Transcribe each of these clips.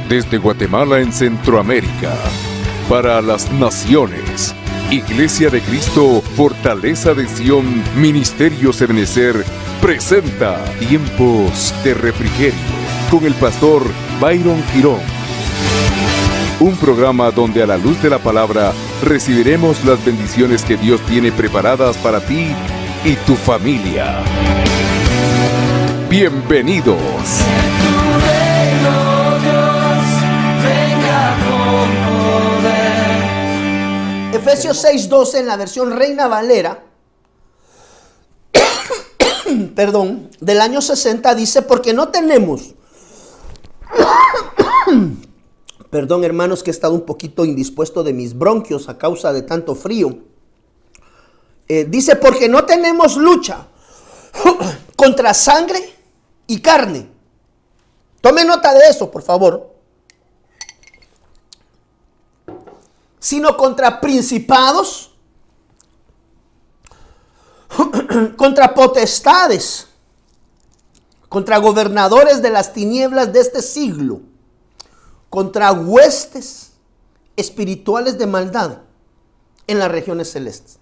Desde Guatemala en Centroamérica, para las naciones, Iglesia de Cristo, Fortaleza de Sion, Ministerio Ebenecer, presenta Tiempos de Refrigerio con el pastor Byron Girón. Un programa donde a la luz de la palabra recibiremos las bendiciones que Dios tiene preparadas para ti y tu familia. Bienvenidos. Efesios 6:12 en la versión Reina Valera, del año 60 dice, porque no tenemos, perdón hermanos que he estado un poquito indispuesto de mis bronquios a causa de tanto frío, dice, porque no tenemos lucha contra sangre y carne. Tome nota de eso, por favor. Sino contra principados, contra potestades, contra gobernadores de las tinieblas de este siglo, contra huestes espirituales de maldad en las regiones celestes.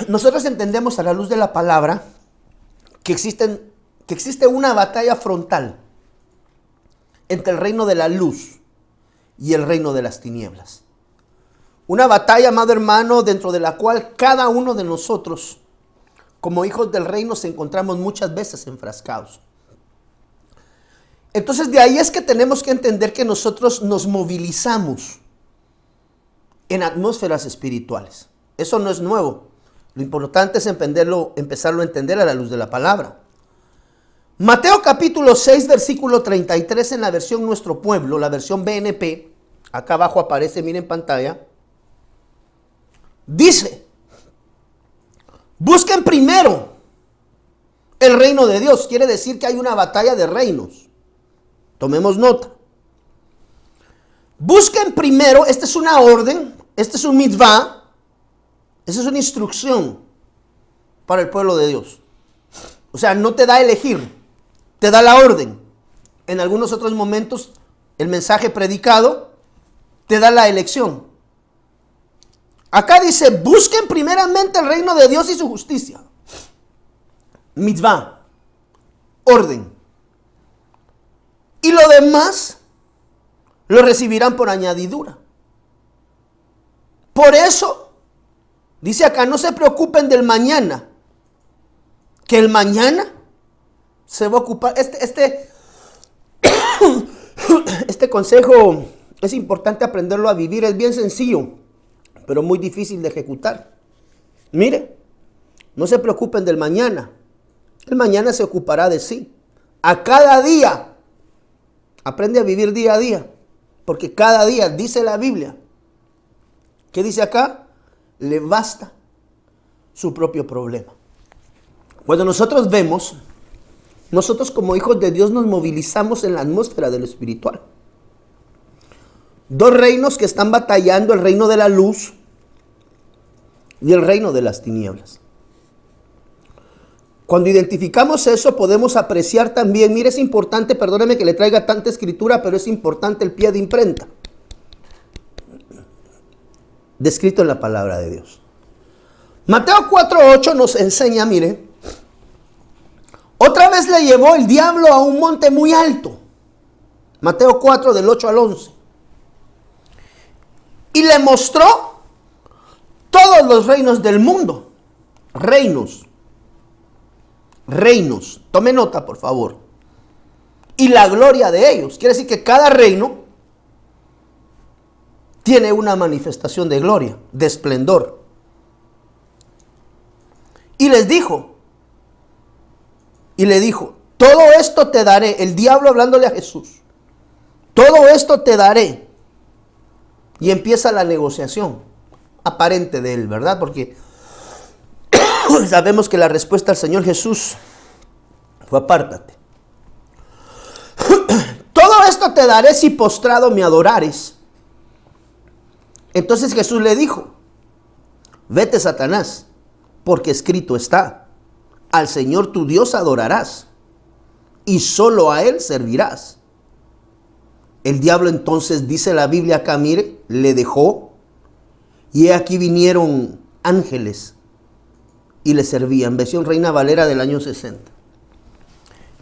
Nosotros entendemos a la luz de la palabra que existe una batalla frontal entre el reino de la luz y el reino de las tinieblas. Una batalla, amado hermano, dentro de la cual cada uno de nosotros, como hijos del reino, se encontramos muchas veces enfrascados. Entonces, de ahí es que tenemos que entender que nosotros nos movilizamos en atmósferas espirituales. Eso no es nuevo. Lo importante es empezarlo a entender a la luz de la palabra. Mateo capítulo 6, versículo 33 en la versión Nuestro Pueblo, la versión BNP, acá abajo aparece, miren en pantalla, dice, busquen primero el reino de Dios. Quiere decir que hay una batalla de reinos. Tomemos nota. Busquen primero, esta es una orden, este es un mitzvah, esta es una instrucción para el pueblo de Dios. O sea, no te da a elegir, te da la orden. En algunos otros momentos, el mensaje predicado te da la elección. Acá dice, busquen primeramente el reino de Dios y su justicia. Mitzvah, orden. Y lo demás lo recibirán por añadidura. Por eso, dice acá, no se preocupen del mañana, que el mañana se va a ocupar. Este consejo es importante aprenderlo a vivir. Es bien sencillo, pero muy difícil de ejecutar. Mire, no se preocupen del mañana. El mañana se ocupará de sí. A cada día, aprende a vivir día a día, porque cada día, dice la Biblia, ¿qué dice acá? Le basta su propio problema. Cuando nosotros vemos, nosotros como hijos de Dios nos movilizamos en la atmósfera de lo espiritual. Dos reinos que están batallando, el reino de la luz y el reino de las tinieblas. Cuando identificamos eso, podemos apreciar también, mire, es importante, perdóneme que le traiga tanta escritura, pero es importante el pie de imprenta descrito en la palabra de Dios. Mateo 4:8 nos enseña, mire, otra vez le llevó el diablo a un monte muy alto. Mateo 4, del 8 al 11. Y le mostró todos los reinos del mundo. Reinos. Tome nota, por favor. Y la gloria de ellos. Quiere decir que cada reino tiene una manifestación de gloria, de esplendor. Y le dijo, todo esto te daré. El diablo hablándole a Jesús. Todo esto te daré. Y empieza la negociación aparente de él, ¿verdad? Porque sabemos que la respuesta al Señor Jesús fue: apártate. Todo esto te daré si postrado me adorares. Entonces Jesús le dijo: vete, Satanás, porque escrito está: al Señor tu Dios adorarás y solo a Él servirás. El diablo entonces, dice la Biblia acá, mire, le dejó, y he aquí vinieron ángeles y le servían. Versión Reina Valera del año 60.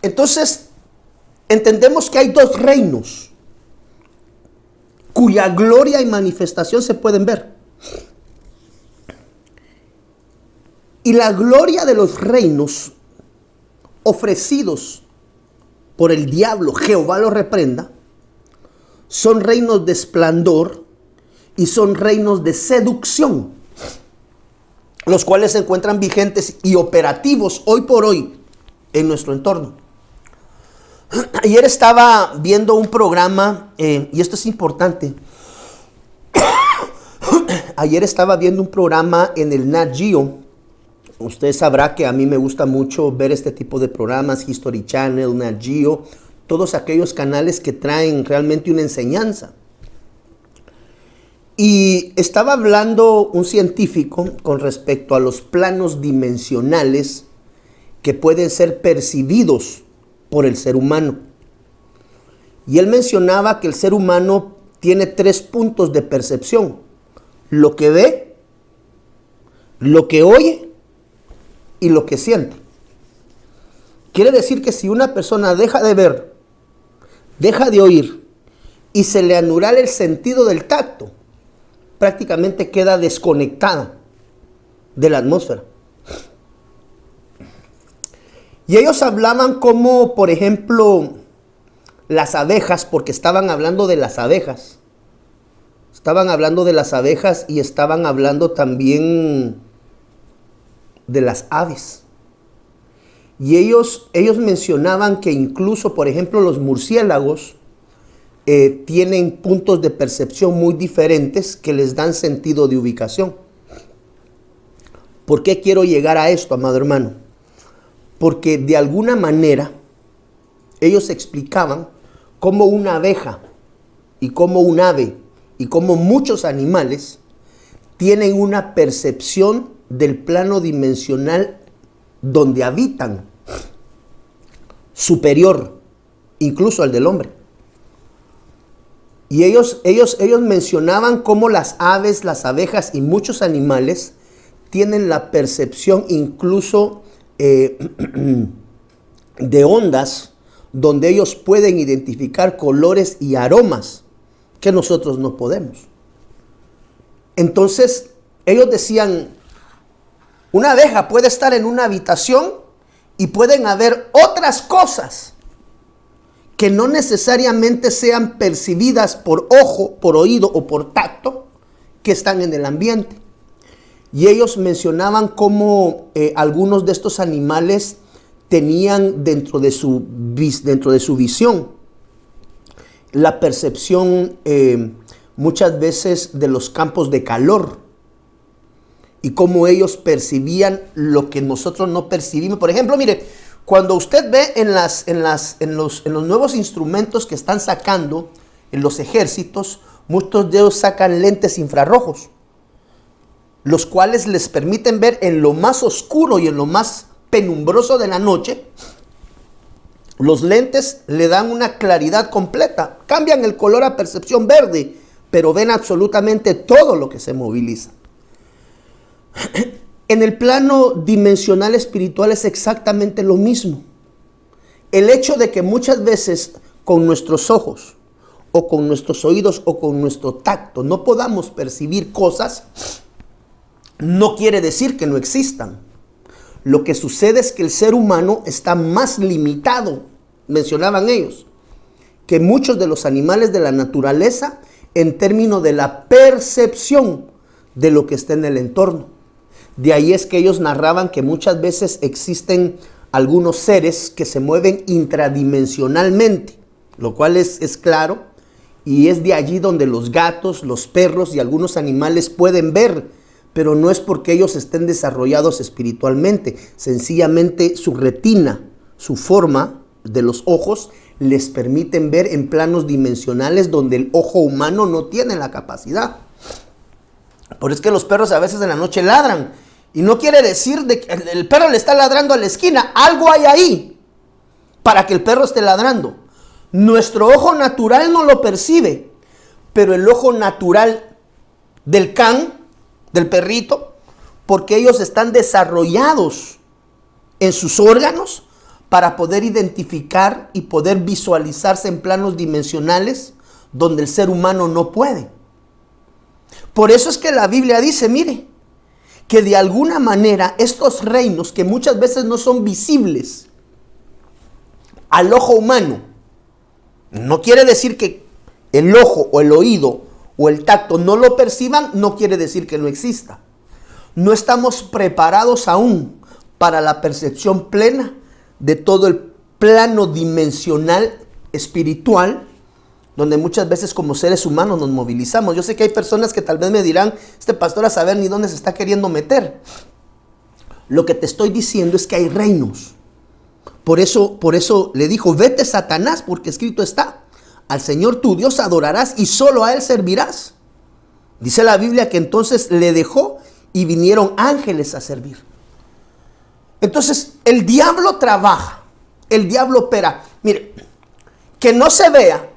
Entonces, entendemos que hay dos reinos cuya gloria y manifestación se pueden ver. Y la gloria de los reinos ofrecidos por el diablo, Jehová lo reprenda, son reinos de esplendor y son reinos de seducción, los cuales se encuentran vigentes y operativos hoy por hoy en nuestro entorno. Ayer estaba viendo un programa, y esto es importante. Ayer estaba viendo un programa en el Nat Geo. Usted sabrá que a mí me gusta mucho ver este tipo de programas, History Channel, Nat Geo, todos aquellos canales que traen realmente una enseñanza. Y estaba hablando un científico con respecto a los planos dimensionales que pueden ser percibidos por el ser humano. Y él mencionaba que el ser humano tiene 3 puntos de percepción: lo que ve, lo que oye y lo que siente. Quiere decir que si una persona deja de ver, deja de oír y se le anula el sentido del tacto, prácticamente queda desconectada de la atmósfera. Y ellos hablaban como, por ejemplo, las abejas, porque estaban hablando de las abejas. Estaban hablando de las abejas y estaban hablando también de las aves. Y ellos mencionaban que incluso, por ejemplo, los murciélagos tienen puntos de percepción muy diferentes que les dan sentido de ubicación. ¿Por qué quiero llegar a esto, amado hermano? Porque de alguna manera ellos explicaban cómo una abeja y cómo un ave y cómo muchos animales tienen una percepción del plano dimensional donde habitan superior incluso al del hombre. Y ellos mencionaban cómo las aves, las abejas y muchos animales tienen la percepción incluso de ondas, donde ellos pueden identificar colores y aromas que nosotros no podemos. Entonces, ellos decían, una abeja puede estar en una habitación y pueden haber otras cosas que no necesariamente sean percibidas por ojo, por oído o por tacto, que están en el ambiente. Y ellos mencionaban cómo algunos de estos animales tenían dentro de su visión la percepción muchas veces de los campos de calor y cómo ellos percibían lo que nosotros no percibimos. Por ejemplo, mire, cuando usted ve en los nuevos instrumentos que están sacando en los ejércitos, muchos de ellos sacan lentes infrarrojos, los cuales les permiten ver en lo más oscuro y en lo más penumbroso de la noche. Los lentes le dan una claridad completa, cambian el color a percepción verde, pero ven absolutamente todo lo que se moviliza. En el plano dimensional espiritual es exactamente lo mismo. El hecho de que muchas veces con nuestros ojos o con nuestros oídos o con nuestro tacto no podamos percibir cosas, no quiere decir que no existan. Lo que sucede es que el ser humano está más limitado, mencionaban ellos, que muchos de los animales de la naturaleza en términos de la percepción de lo que está en el entorno. De ahí es que ellos narraban que muchas veces existen algunos seres que se mueven intradimensionalmente, lo cual es claro, y es de allí donde los gatos, los perros y algunos animales pueden ver, pero no es porque ellos estén desarrollados espiritualmente, sencillamente su retina, su forma de los ojos les permiten ver en planos dimensionales donde el ojo humano no tiene la capacidad. Por eso es que los perros a veces en la noche ladran, y no quiere decir de que el perro le está ladrando a la esquina, algo hay ahí para que el perro esté ladrando. Nuestro ojo natural no lo percibe, pero el ojo natural del can, del perrito, porque ellos están desarrollados en sus órganos para poder identificar y poder visualizarse en planos dimensionales donde el ser humano no puede. Por eso es que la Biblia dice, mire, que de alguna manera estos reinos que muchas veces no son visibles al ojo humano, no quiere decir que el ojo o el oído o el tacto no lo perciban, no quiere decir que no exista. No estamos preparados aún para la percepción plena de todo el plano dimensional espiritual, donde muchas veces como seres humanos nos movilizamos. Yo sé que hay personas que tal vez me dirán, este pastor a saber ni dónde se está queriendo meter. Lo que te estoy diciendo es que hay reinos. Por eso le dijo, vete Satanás, porque escrito está, al Señor tu Dios adorarás y solo a Él servirás. Dice la Biblia que entonces le dejó y vinieron ángeles a servir. Entonces el diablo trabaja, el diablo opera. Mire, que no se vea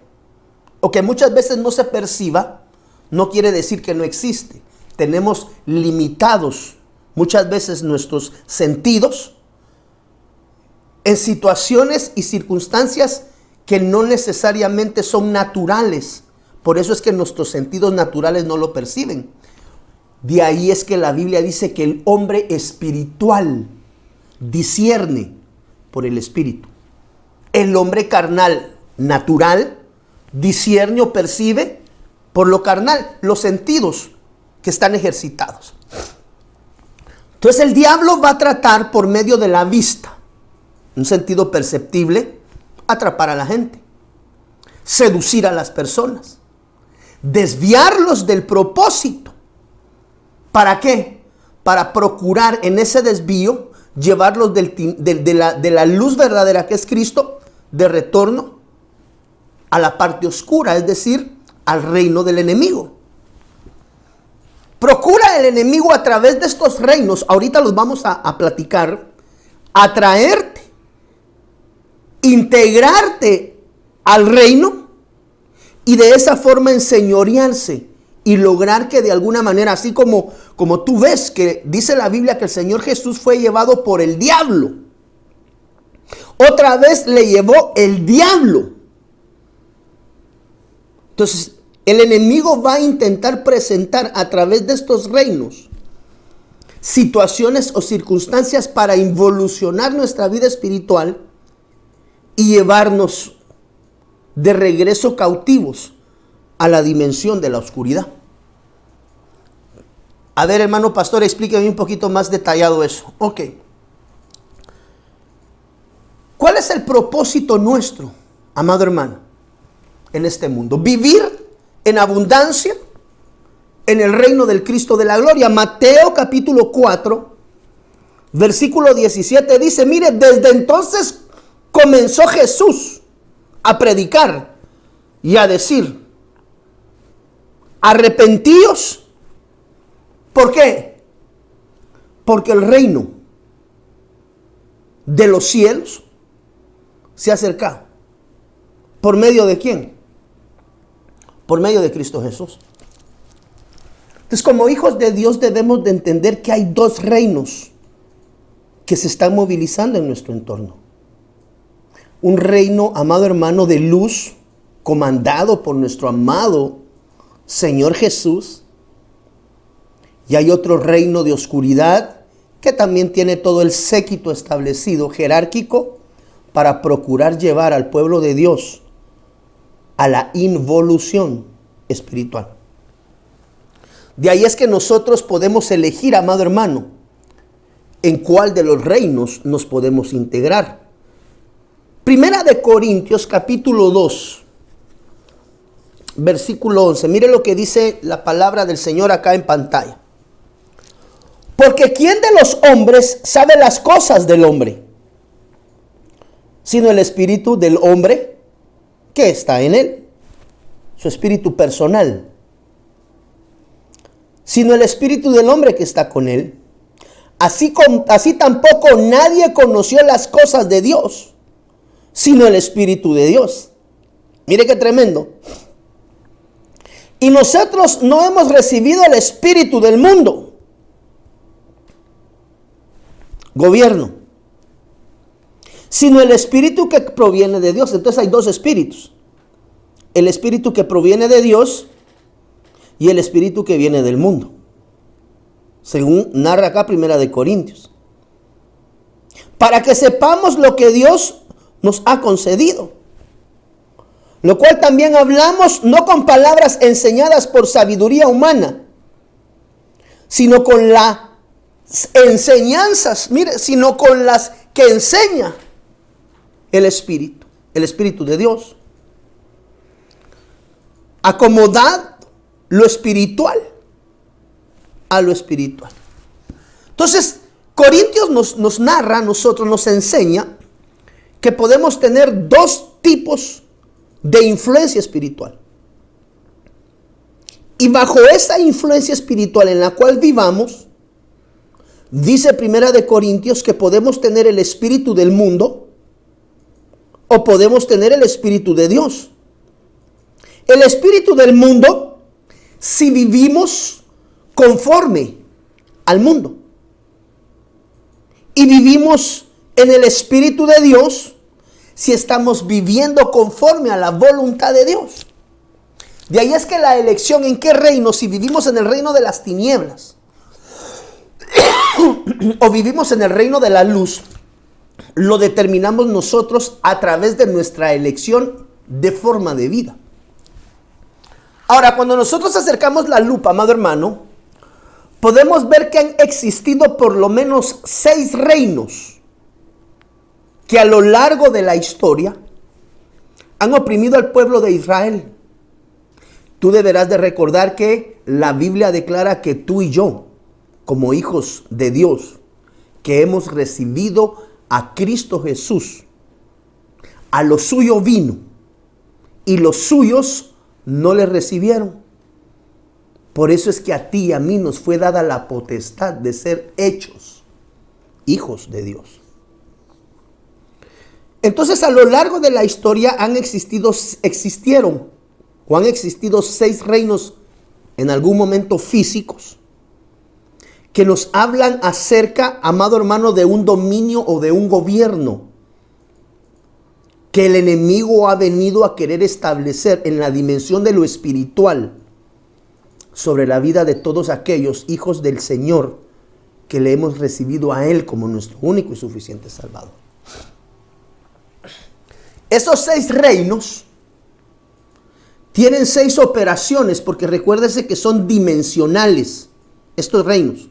o que muchas veces no se perciba, no quiere decir que no existe. Tenemos limitados muchas veces nuestros sentidos en situaciones y circunstancias que no necesariamente son naturales. Por eso es que nuestros sentidos naturales no lo perciben. De ahí es que la Biblia dice que el hombre espiritual discierne por el espíritu. El hombre carnal, natural, discierne o percibe por lo carnal, los sentidos que están ejercitados. Entonces el diablo va a tratar por medio de la vista, un sentido perceptible, atrapar a la gente, seducir a las personas, desviarlos del propósito. ¿Para qué? Para procurar en ese desvío llevarlos de la luz verdadera que es Cristo, de retorno a la parte oscura, es decir, al reino del enemigo. Procura el enemigo a través de estos reinos, ahorita los vamos a platicar, atraerte, integrarte al reino y de esa forma enseñorearse y lograr que de alguna manera, así como tú ves que dice la Biblia que el Señor Jesús fue llevado por el diablo, otra vez le llevó el diablo. Entonces, el enemigo va a intentar presentar a través de estos reinos situaciones o circunstancias para involucionar nuestra vida espiritual y llevarnos de regreso cautivos a la dimensión de la oscuridad. A ver, hermano pastor, explíqueme un poquito más detallado eso. Ok. ¿Cuál es el propósito nuestro, amado hermano, en este mundo? Vivir en abundancia en el reino del Cristo de la gloria. Mateo capítulo 4, versículo 17 dice, mire, desde entonces comenzó Jesús a predicar y a decir, arrepentíos. ¿Por qué? Porque el reino de los cielos se acerca. ¿Por medio de quién? Por medio de Cristo Jesús. Entonces, como hijos de Dios debemos de entender que hay dos reinos que se están movilizando en nuestro entorno. Un reino, amado hermano, de luz, comandado por nuestro amado Señor Jesús. Y hay otro reino de oscuridad que también tiene todo el séquito establecido, jerárquico, para procurar llevar al pueblo de Dios a la involución espiritual. De ahí es que nosotros podemos elegir, amado hermano, en cuál de los reinos nos podemos integrar. Primera de Corintios capítulo 2, versículo 11. Mire lo que dice la palabra del Señor acá en pantalla. Porque ¿quién de los hombres sabe las cosas del hombre? Sino el espíritu del hombre que está en él, su espíritu personal. Sino el espíritu del hombre que está con él. Así tampoco nadie conoció las cosas de Dios, sino el espíritu de Dios. Mire qué tremendo. Y nosotros no hemos recibido el espíritu del mundo. Gobierno. Sino el espíritu que proviene de Dios. Entonces hay dos espíritus. El espíritu que proviene de Dios y el espíritu que viene del mundo. Según narra acá Primera de Corintios. Para que sepamos lo que Dios nos ha concedido. Lo cual también hablamos no con palabras enseñadas por sabiduría humana, sino con las enseñanzas, mire, sino con las que enseña el Espíritu de Dios. Acomodad lo espiritual a lo espiritual. Entonces, Corintios nos narra, a nosotros nos enseña que podemos tener dos tipos de influencia espiritual. Y bajo esa influencia espiritual en la cual vivamos, dice Primera de Corintios que podemos tener el espíritu del mundo o podemos tener el espíritu de Dios. El espíritu del mundo, si vivimos conforme al mundo. Y vivimos en el espíritu de Dios, si estamos viviendo conforme a la voluntad de Dios. De ahí es que la elección en qué reino, si vivimos en el reino de las tinieblas o vivimos en el reino de la luz, lo determinamos nosotros a través de nuestra elección de forma de vida. Ahora, cuando nosotros acercamos la lupa, amado hermano, podemos ver que han existido por lo menos 6 reinos que a lo largo de la historia han oprimido al pueblo de Israel. Tú deberás de recordar que la Biblia declara que tú y yo, como hijos de Dios, que hemos recibido a Cristo Jesús, a lo suyo vino y los suyos no le recibieron. Por eso es que a ti y a mí nos fue dada la potestad de ser hechos hijos de Dios. Entonces, a lo largo de la historia han existido 6 reinos en algún momento físicos que nos hablan acerca, amado hermano, de un dominio o de un gobierno que el enemigo ha venido a querer establecer en la dimensión de lo espiritual sobre la vida de todos aquellos hijos del Señor que le hemos recibido a Él como nuestro único y suficiente Salvador. Esos 6 reinos tienen 6 operaciones, porque recuérdese que son dimensionales estos reinos.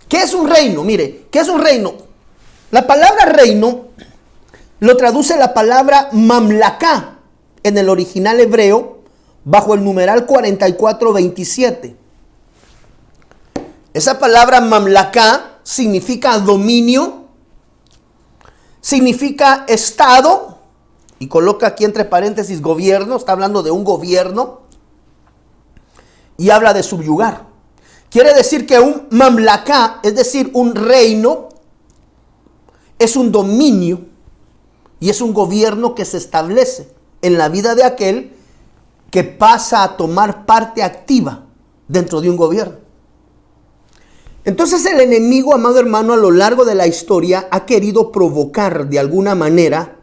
¿Qué es un reino? Mire, ¿qué es un reino? La palabra reino lo traduce la palabra mamlaká en el original hebreo bajo el numeral 4427. Esa palabra mamlaká significa dominio, significa estado. Y coloca aquí entre paréntesis gobierno, está hablando de un gobierno. Y habla de subyugar. Quiere decir que un mamlaká, es decir, un reino, es un dominio y es un gobierno que se establece en la vida de aquel que pasa a tomar parte activa dentro de un gobierno. Entonces el enemigo, amado hermano, a lo largo de la historia ha querido provocar de alguna manera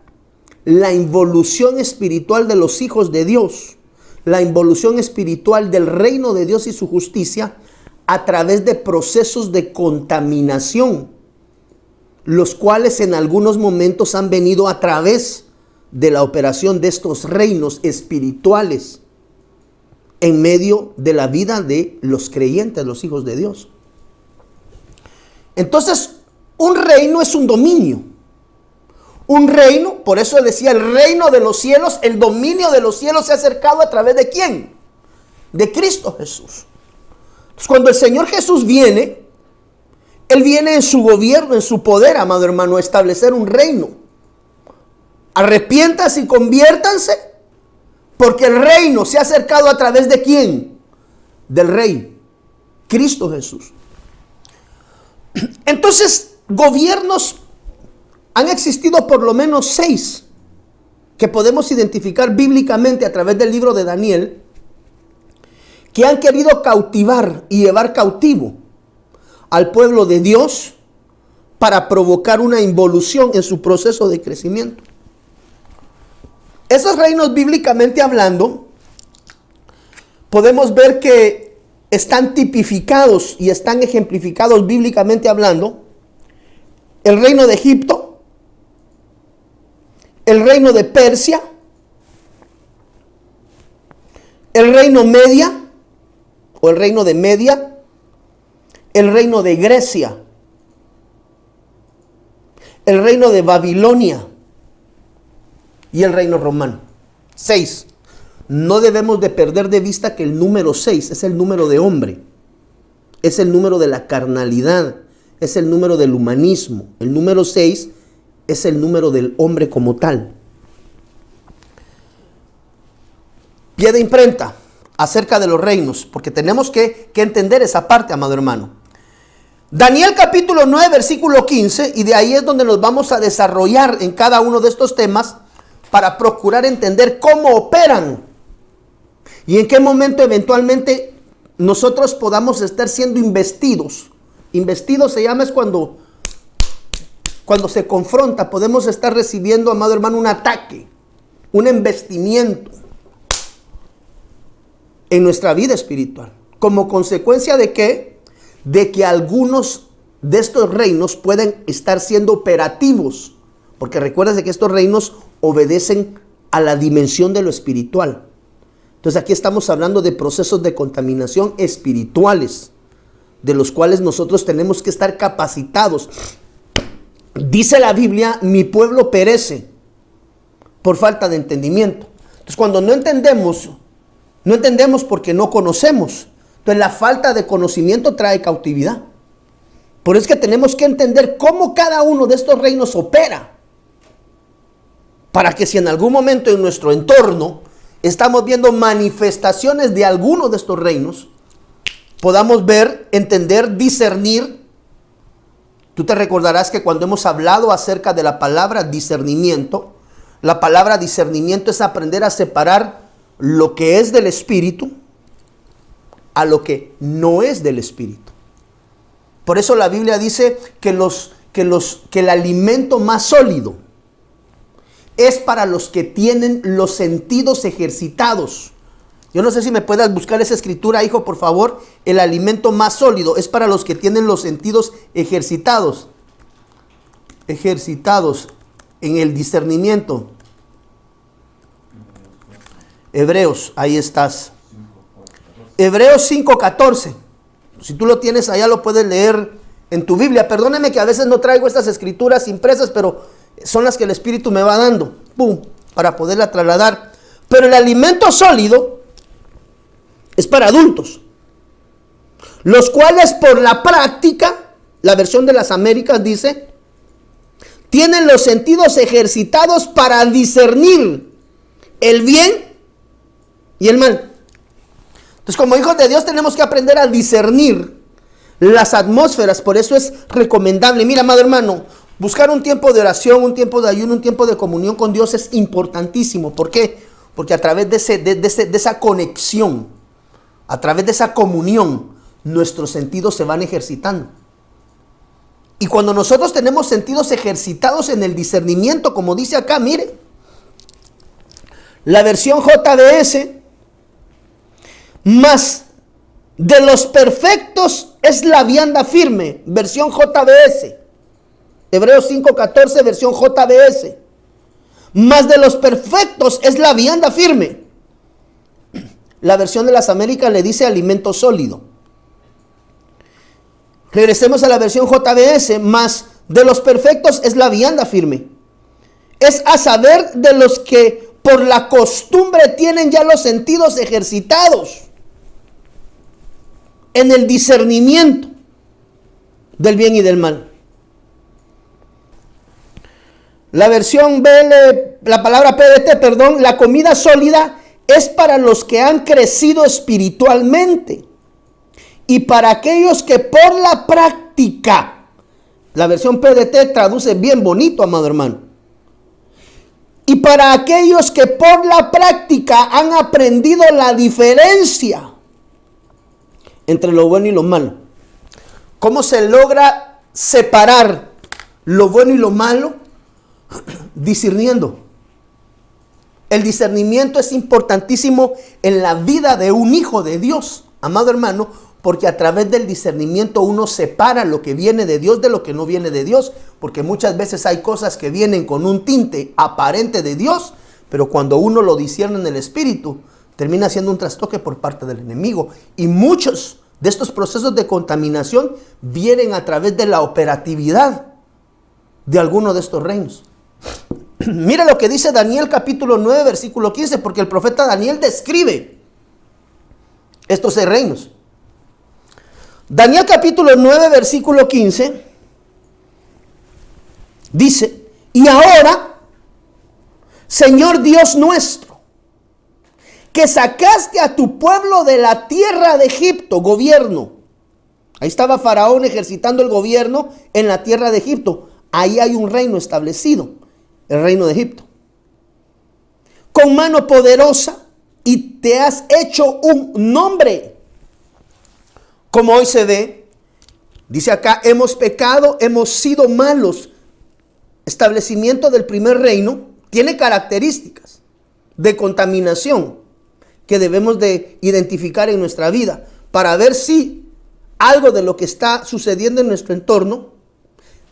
la involución espiritual de los hijos de Dios, la involución espiritual del reino de Dios y su justicia a través de procesos de contaminación, los cuales en algunos momentos han venido a través de la operación de estos reinos espirituales en medio de la vida de los creyentes, los hijos de Dios. Entonces, un reino es un dominio. Un reino, por eso decía el reino de los cielos, el dominio de los cielos se ha acercado a través de ¿quién? De Cristo Jesús. Entonces, cuando el Señor Jesús viene, Él viene en su gobierno, en su poder, amado hermano, a establecer un reino. Arrepiéntanse y conviértanse, porque el reino se ha acercado a través de ¿quién? Del Rey, Cristo Jesús. Entonces, gobiernos han existido por lo menos 6 que podemos identificar bíblicamente a través del libro de Daniel, que han querido cautivar y llevar cautivo al pueblo de Dios para provocar una involución en su proceso de crecimiento. Esos reinos, bíblicamente hablando, podemos ver que están tipificados y están ejemplificados bíblicamente hablando: el reino de Egipto, el reino de Persia, el reino Media o el reino de Media, el reino de Grecia, el reino de Babilonia y el reino romano. 6. No debemos de perder de vista que el número 6 es el número de hombre, es el número de la carnalidad, es el número del humanismo. El número 6 es el número del hombre como tal. Pie de imprenta acerca de los reinos, porque tenemos que entender esa parte, amado hermano. Daniel capítulo 9, versículo 15, y de ahí es donde nos vamos a desarrollar en cada uno de estos temas para procurar entender cómo operan y en qué momento eventualmente nosotros podamos estar siendo investidos. Investido se llama es cuando se confronta, podemos estar recibiendo, amado hermano, un ataque, un embestimiento en nuestra vida espiritual. ¿Como consecuencia de qué? De que algunos de estos reinos pueden estar siendo operativos. Porque recuerda que estos reinos obedecen a la dimensión de lo espiritual. Entonces aquí estamos hablando de procesos de contaminación espirituales, de los cuales nosotros tenemos que estar capacitados. Dice la Biblia: mi pueblo perece por falta de entendimiento. Entonces cuando no entendemos porque no conocemos. Entonces la falta de conocimiento trae cautividad. Por eso es que tenemos que entender cómo cada uno de estos reinos opera, para que si en algún momento en nuestro entorno estamos viendo manifestaciones de alguno de estos reinos, podamos ver, entender, discernir. Tú te recordarás que cuando hemos hablado acerca de la palabra discernimiento, la palabra discernimiento es aprender a separar lo que es del espíritu a lo que no es del espíritu. Por eso la Biblia dice que el alimento más sólido es para los que tienen los sentidos ejercitados. Yo no sé si me puedas buscar esa escritura, hijo, por favor. El alimento más sólido es para los que tienen los sentidos ejercitados. Ejercitados en el discernimiento. Hebreos, ahí estás. Hebreos 5:14. Si tú lo tienes allá, lo puedes leer en tu Biblia. Perdóname que a veces no traigo estas escrituras impresas, pero son las que el Espíritu me va dando, para poderla trasladar. Pero el alimento sólido es para adultos, los cuales por la práctica, la versión de las Américas dice, tienen los sentidos ejercitados para discernir el bien y el mal. Entonces, como hijos de Dios tenemos que aprender a discernir las atmósferas. Por eso es recomendable, mira, amado hermano, buscar un tiempo de oración, un tiempo de ayuno, un tiempo de comunión con Dios es importantísimo. ¿Por qué? Porque a través de esa conexión, a través de esa comunión, nuestros sentidos se van ejercitando. Y cuando nosotros tenemos sentidos ejercitados en el discernimiento, como dice acá, mire, la versión JBS, más de los perfectos es la vianda firme, versión JBS. Hebreos 5:14, versión JBS. Más de los perfectos es la vianda firme. La versión de las Américas le dice alimento sólido. Regresemos a la versión JBS. Más de los perfectos es la vianda firme. Es a saber de los que por la costumbre tienen ya los sentidos ejercitados en el discernimiento del bien y del mal. La versión BL, la palabra PDT, perdón, la comida sólida es para los que han crecido espiritualmente y para aquellos que por la práctica, la versión PDT traduce bien bonito, amado hermano, Y para aquellos que por la práctica han aprendido la diferencia entre lo bueno y lo malo. ¿Cómo se logra separar lo bueno y lo malo? Discerniendo. El discernimiento es importantísimo en la vida de un hijo de Dios, amado hermano, porque a través del discernimiento uno separa lo que viene de Dios de lo que no viene de Dios, porque muchas veces hay cosas que vienen con un tinte aparente de Dios, pero cuando uno lo discierne en el espíritu, termina siendo un trastoque por parte del enemigo. Y muchos de estos procesos de contaminación vienen a través de la operatividad de alguno de estos reinos. Mira lo que dice Daniel capítulo 9 versículo 15, porque el profeta Daniel describe estos 6 reinos. Daniel capítulo 9 versículo 15 dice: y ahora, Señor Dios nuestro, que sacaste a tu pueblo de la tierra de Egipto, gobierno. Ahí estaba Faraón ejercitando el gobierno en la tierra de Egipto. Ahí hay un reino establecido, el reino de Egipto. Con mano poderosa, y te has hecho un nombre. Como hoy se ve, dice acá, hemos pecado, hemos sido malos. Establecimiento del primer reino tiene características de contaminación que debemos de identificar en nuestra vida para ver si algo de lo que está sucediendo en nuestro entorno,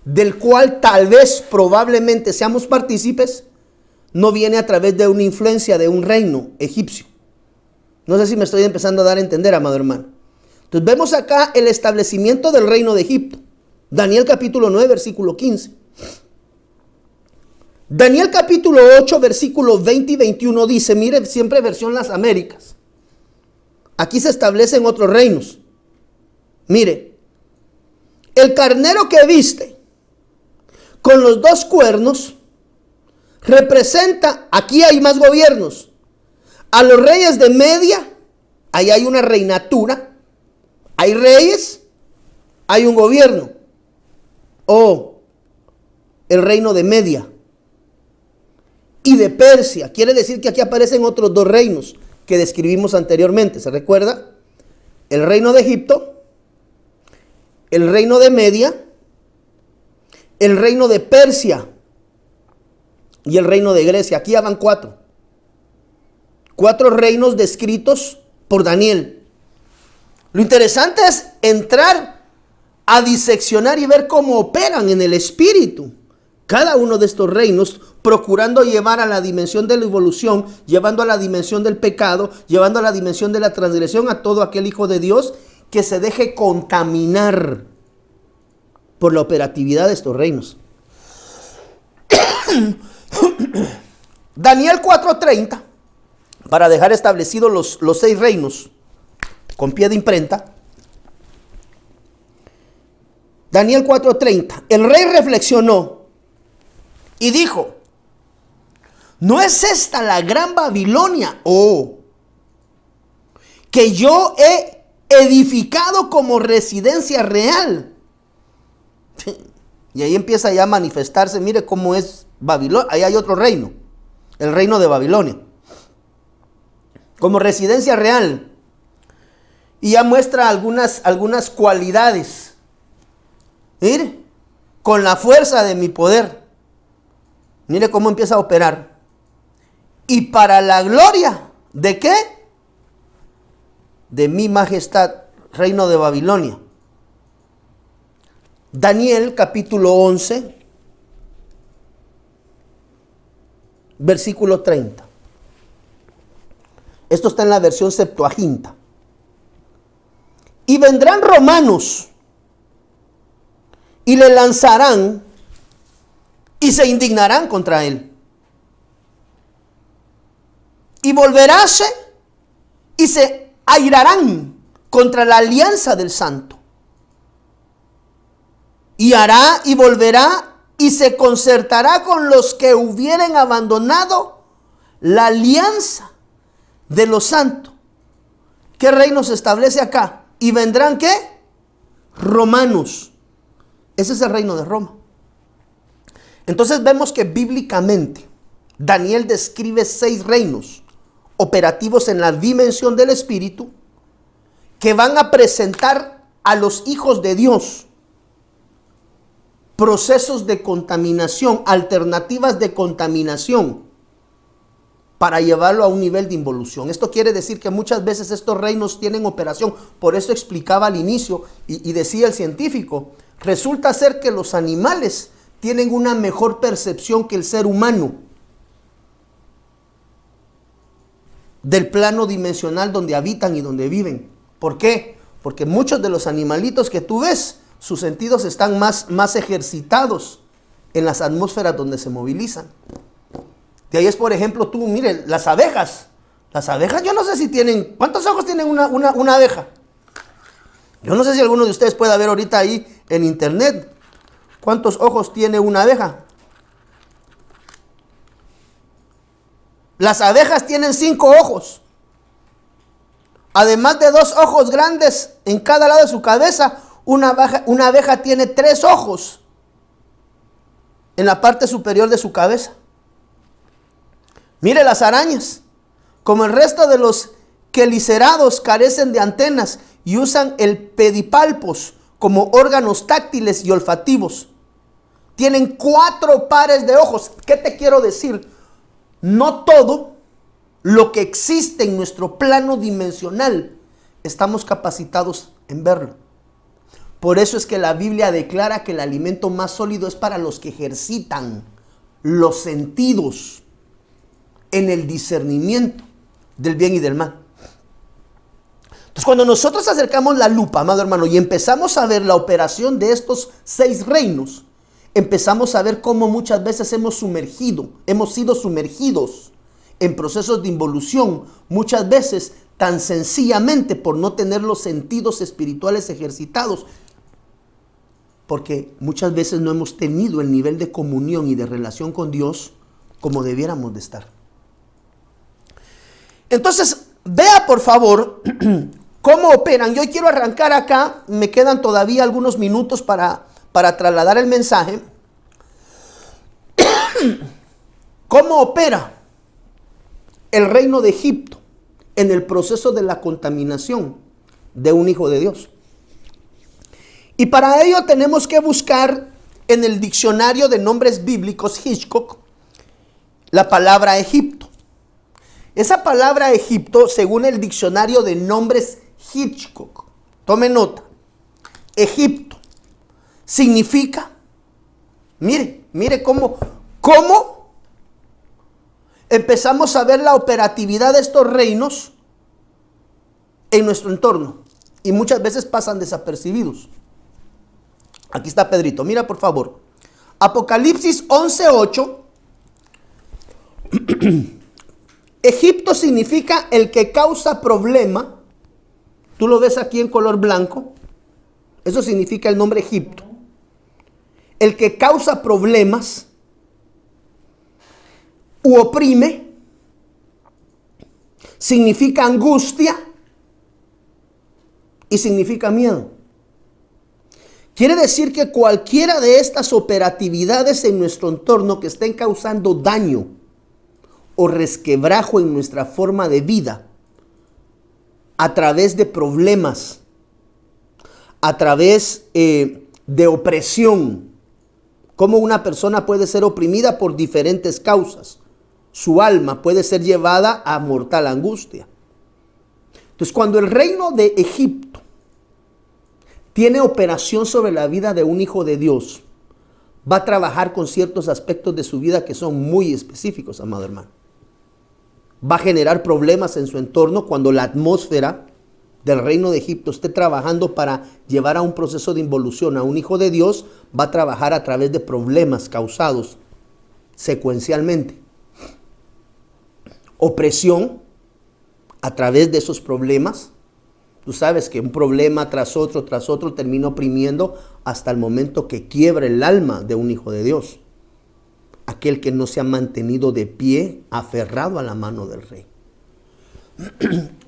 del cual tal vez probablemente seamos partícipes, no viene a través de una influencia de un reino egipcio. No sé si me estoy empezando a dar a entender, amado hermano. Entonces vemos acá el establecimiento del reino de Egipto. Daniel capítulo 9, versículo 15. Daniel capítulo 8, versículos 20 y 21 dice, mire, siempre versión Las Américas. Aquí se establecen otros reinos. Mire, el carnero que viste con los 2 cuernos representa, aquí hay más gobiernos, a los reyes de Media. Ahí hay una reinatura, hay reyes, hay un gobierno, o el reino de Media y de Persia. Quiere decir que aquí aparecen otros 2 reinos que describimos anteriormente. ¿Se recuerda? El reino de Egipto, el reino de Media, el reino de Persia y el reino de Grecia. Aquí ya van 4. 4 reinos descritos por Daniel. Lo interesante es entrar a diseccionar y ver cómo operan en el espíritu cada uno de estos reinos, procurando llevar a la dimensión de la evolución, llevando a la dimensión del pecado, llevando a la dimensión de la transgresión a todo aquel hijo de Dios que se deje contaminar por la operatividad de estos reinos. Daniel 4:30, para dejar establecidos los 6 reinos con pie de imprenta. Daniel 4:30, el rey reflexionó y dijo, ¿no es esta la gran Babilonia, que yo he edificado como residencia real? Y ahí empieza ya a manifestarse, mire cómo es Babilonia. Ahí hay otro reino, el reino de Babilonia, como residencia real. Y ya muestra algunas cualidades. Mire, con la fuerza de mi poder. Mire cómo empieza a operar. Y para la gloria, ¿de qué? De mi majestad, reino de Babilonia. Daniel capítulo 11, versículo 30. Esto está en la versión Septuaginta. Y vendrán romanos y le lanzarán y se indignarán contra él. Y volveráse y se airarán contra la alianza del santo. Y hará y volverá y se concertará con los que hubieren abandonado la alianza de los santos. ¿Qué reino se establece acá? ¿Y vendrán qué? Romanos. Ese es el reino de Roma. Entonces vemos que bíblicamente Daniel describe 6 reinos operativos en la dimensión del espíritu que van a presentar a los hijos de Dios procesos de contaminación, alternativas de contaminación para llevarlo a un nivel de involución. Esto quiere decir que muchas veces estos reinos tienen operación. Por eso explicaba al inicio y decía el científico, resulta ser que los animales tienen una mejor percepción que el ser humano del plano dimensional donde habitan y donde viven. ¿Por qué? Porque muchos de los animalitos que tú ves, sus sentidos están más ejercitados en las atmósferas donde se movilizan. De ahí es, por ejemplo, tú, mire, las abejas. Las abejas, yo no sé si tienen, ¿cuántos ojos tienen una abeja? Yo no sé si alguno de ustedes pueda ver ahorita ahí en internet cuántos ojos tiene una abeja. Las abejas tienen 5 ojos. Además de 2 ojos grandes en cada lado de su cabeza, una abeja tiene 3 ojos en la parte superior de su cabeza. Mire las arañas, como el resto de los quelicerados, carecen de antenas y usan el pedipalpos como órganos táctiles y olfativos. Tienen 4 pares de ojos. ¿Qué te quiero decir? No todo lo que existe en nuestro plano dimensional estamos capacitados en verlo. Por eso es que la Biblia declara que el alimento más sólido es para los que ejercitan los sentidos en el discernimiento del bien y del mal. Entonces, cuando nosotros acercamos la lupa, amado hermano, y empezamos a ver la operación de estos 6 reinos, empezamos a ver cómo muchas veces hemos sido sumergidos en procesos de involución, muchas veces tan sencillamente por no tener los sentidos espirituales ejercitados, porque muchas veces no hemos tenido el nivel de comunión y de relación con Dios como debiéramos de estar. Entonces, vea por favor cómo operan. Yo quiero arrancar acá, me quedan todavía algunos minutos para trasladar el mensaje. ¿Cómo opera el reino de Egipto en el proceso de la contaminación de un hijo de Dios? Y para ello tenemos que buscar en el diccionario de nombres bíblicos Hitchcock la palabra Egipto. Esa palabra Egipto, según el diccionario de nombres Hitchcock, tome nota, Egipto significa, mire cómo empezamos a ver la operatividad de estos reinos en nuestro entorno y muchas veces pasan desapercibidos. Aquí está Pedrito, mira por favor. Apocalipsis 11:8. Egipto significa el que causa problema. Tú lo ves aquí en color blanco. Eso significa el nombre Egipto. El que causa problemas u oprime. Significa angustia y significa miedo. Quiere decir que cualquiera de estas operatividades en nuestro entorno que estén causando daño o resquebrajo en nuestra forma de vida, a través de problemas, a través de opresión, cómo una persona puede ser oprimida por diferentes causas. Su alma puede ser llevada a mortal angustia. Entonces, cuando el reino de Egipto tiene operación sobre la vida de un hijo de Dios, va a trabajar con ciertos aspectos de su vida que son muy específicos, amado hermano. Va a generar problemas en su entorno cuando la atmósfera del reino de Egipto esté trabajando para llevar a un proceso de involución a un hijo de Dios. Va a trabajar a través de problemas causados secuencialmente. Opresión a través de esos problemas. Tú sabes que un problema tras otro termina oprimiendo hasta el momento que quiebra el alma de un hijo de Dios. Aquel que no se ha mantenido de pie, aferrado a la mano del rey.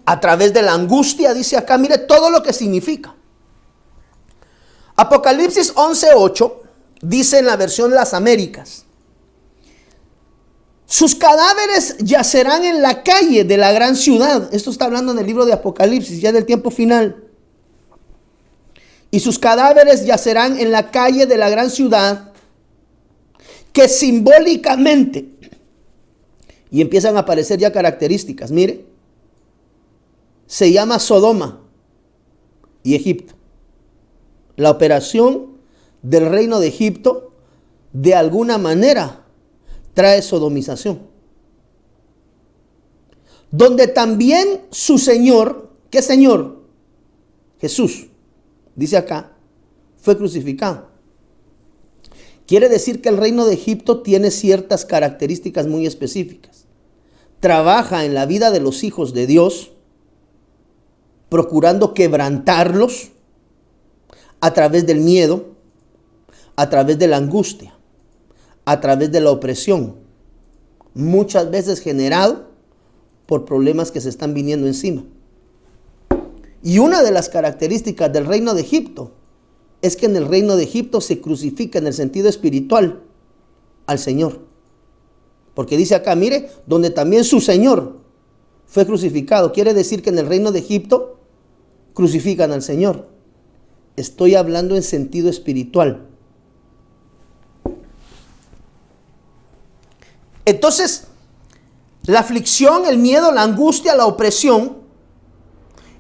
A través de la angustia, dice acá, mire todo lo que significa. Apocalipsis 11:8 dice en la versión Las Américas: Sus cadáveres yacerán en la calle de la gran ciudad. Esto está hablando en el libro de Apocalipsis, ya del tiempo final. Y sus cadáveres yacerán en la calle de la gran ciudad, que simbólicamente, y empiezan a aparecer ya características, mire, se llama Sodoma y Egipto. La operación del reino de Egipto, de alguna manera, trae sodomización. Donde también su Señor, ¿qué Señor? Jesús, dice acá, fue crucificado. Quiere decir que el reino de Egipto tiene ciertas características muy específicas. Trabaja en la vida de los hijos de Dios, procurando quebrantarlos a través del miedo, a través de la angustia, a través de la opresión, muchas veces generado por problemas que se están viniendo encima. Y una de las características del reino de Egipto es que en el reino de Egipto se crucifica en el sentido espiritual al Señor. Porque dice acá, mire, donde también su Señor fue crucificado. Quiere decir que en el reino de Egipto crucifican al Señor. Estoy hablando en sentido espiritual. Entonces, la aflicción, el miedo, la angustia, la opresión,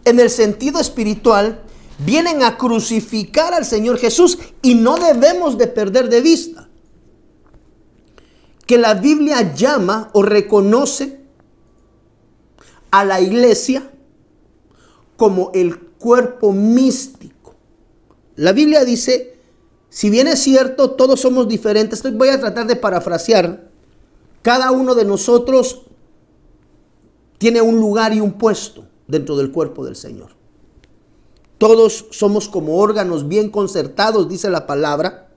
en el sentido espiritual, vienen a crucificar al Señor Jesús, y no debemos de perder de vista que la Biblia llama o reconoce a la iglesia como el cuerpo místico. La Biblia dice, si bien es cierto, todos somos diferentes, voy a tratar de parafrasear, cada uno de nosotros tiene un lugar y un puesto dentro del cuerpo del Señor. Todos somos como órganos bien concertados, dice la palabra.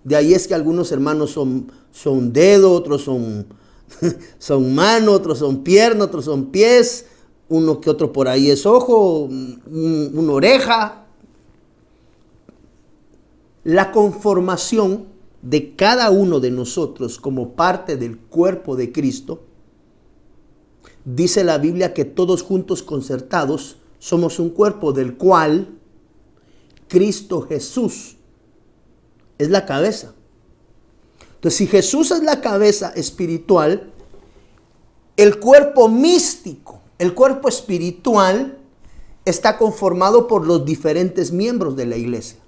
De ahí es que algunos hermanos son dedo, otros son mano, otros son pierna, otros son pies, uno que otro por ahí es ojo, una oreja. La conformación de cada uno de nosotros como parte del cuerpo de Cristo, dice la Biblia que todos juntos concertados somos un cuerpo del cual Cristo Jesús es la cabeza. Entonces, si Jesús es la cabeza espiritual, el cuerpo místico, el cuerpo espiritual, está conformado por los diferentes miembros de la iglesia.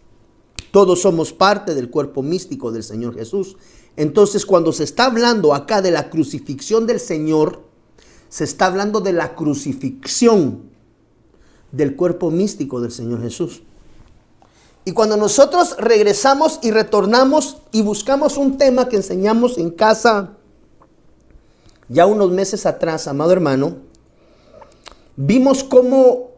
Todos somos parte del cuerpo místico del Señor Jesús. Entonces, cuando se está hablando acá de la crucifixión del Señor, se está hablando de la crucifixión del cuerpo místico del Señor Jesús. Y cuando nosotros regresamos y retornamos y buscamos un tema que enseñamos en casa ya unos meses atrás, amado hermano, vimos cómo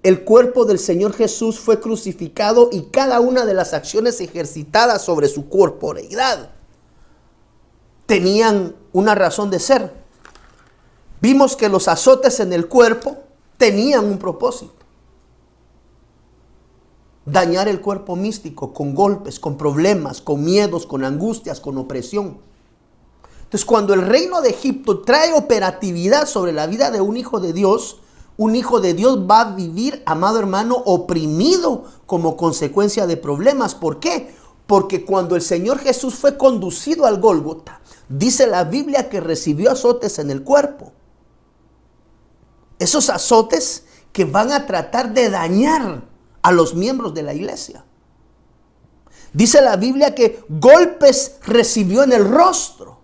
el cuerpo del Señor Jesús fue crucificado y cada una de las acciones ejercitadas sobre su corporeidad tenían una razón de ser. Vimos que los azotes en el cuerpo tenían un propósito: dañar el cuerpo místico con golpes, con problemas, con miedos, con angustias, con opresión. Entonces, cuando el reino de Egipto trae operatividad sobre la vida de un hijo de Dios va a vivir, amado hermano, oprimido como consecuencia de problemas. ¿Por qué? Porque cuando el Señor Jesús fue conducido al Gólgota, dice la Biblia que recibió azotes en el cuerpo. Esos azotes que van a tratar de dañar a los miembros de la iglesia. Dice la Biblia que golpes recibió en el rostro.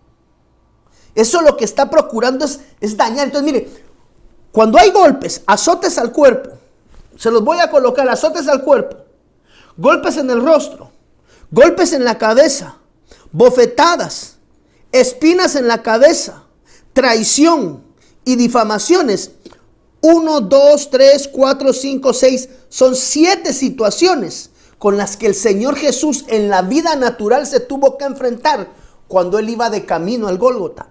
Eso lo que está procurando es dañar. Entonces, mire, cuando hay golpes, azotes al cuerpo, se los voy a colocar: azotes al cuerpo, golpes en el rostro, golpes en la cabeza, bofetadas, espinas en la cabeza, traición y difamaciones. 1, 2, 3, 4, 5, 6. Son 7 situaciones con las que el Señor Jesús en la vida natural se tuvo que enfrentar cuando Él iba de camino al Gólgota.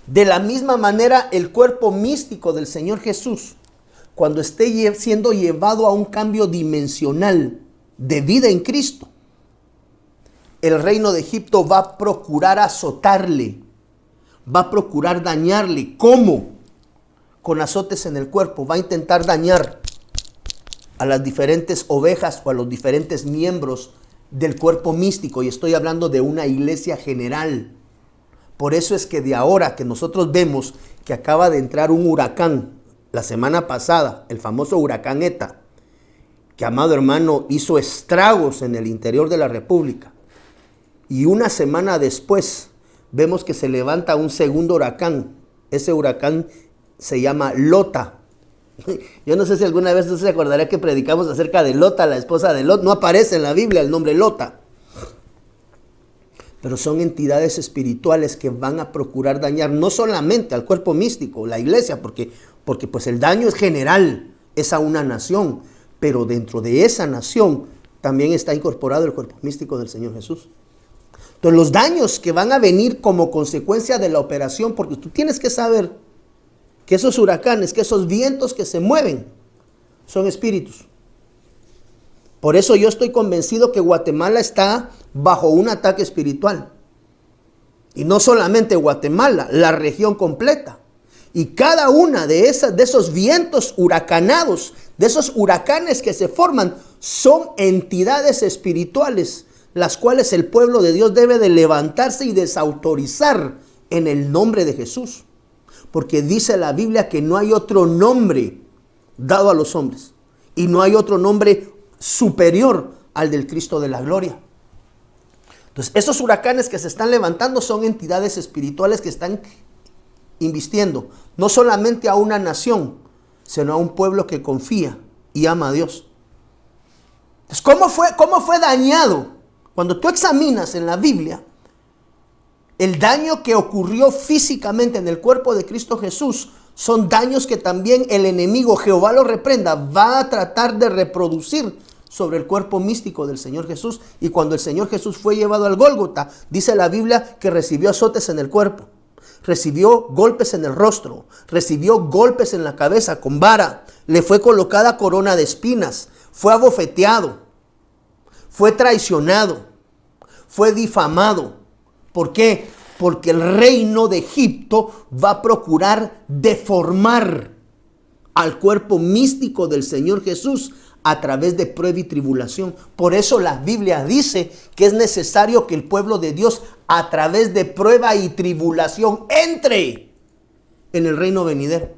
De la misma manera, el cuerpo místico del Señor Jesús, cuando esté siendo llevado a un cambio dimensional de vida en Cristo, el reino de Egipto va a procurar azotarle va a procurar dañarle. ¿Cómo? Con azotes en el cuerpo. Va a intentar dañar a las diferentes ovejas o a los diferentes miembros del cuerpo místico. Y estoy hablando de una iglesia general. Por eso es que de ahora que nosotros vemos que acaba de entrar un huracán, la semana pasada, el famoso huracán ETA, que, amado hermano, hizo estragos en el interior de la República. Y una semana después vemos que se levanta un segundo huracán. Ese huracán se llama Lota. Yo no sé si alguna vez usted se acordará que predicamos acerca de Lota, la esposa de Lot. No aparece en la Biblia el nombre Lota. Pero son entidades espirituales que van a procurar dañar no solamente al cuerpo místico, la iglesia, porque pues el daño es general, es a una nación. Pero dentro de esa nación también está incorporado el cuerpo místico del Señor Jesús. Entonces los daños que van a venir como consecuencia de la operación, porque tú tienes que saber que esos huracanes, que esos vientos que se mueven, son espíritus. Por eso yo estoy convencido que Guatemala está bajo un ataque espiritual. Y no solamente Guatemala, la región completa. Y cada una de esos vientos huracanados, de esos huracanes que se forman, son entidades espirituales, las cuales el pueblo de Dios debe de levantarse y desautorizar en el nombre de Jesús. Porque dice la Biblia que no hay otro nombre dado a los hombres. Y no hay otro nombre superior al del Cristo de la gloria. Entonces, esos huracanes que se están levantando son entidades espirituales que están invistiendo no solamente a una nación, sino a un pueblo que confía y ama a Dios. Entonces, ¿cómo fue dañado? Cuando tú examinas en la Biblia el daño que ocurrió físicamente en el cuerpo de Cristo Jesús, son daños que también el enemigo, Jehová lo reprenda, va a tratar de reproducir sobre el cuerpo místico del Señor Jesús. Y cuando el Señor Jesús fue llevado al Gólgota, dice la Biblia que recibió azotes en el cuerpo, recibió golpes en el rostro, recibió golpes en la cabeza con vara, le fue colocada corona de espinas, fue abofeteado, fue traicionado, fue difamado. ¿Por qué? Porque el reino de Egipto va a procurar deformar al cuerpo místico del Señor Jesús a través de prueba y tribulación. Por eso la Biblia dice que es necesario que el pueblo de Dios a través de prueba y tribulación entre en el reino venidero.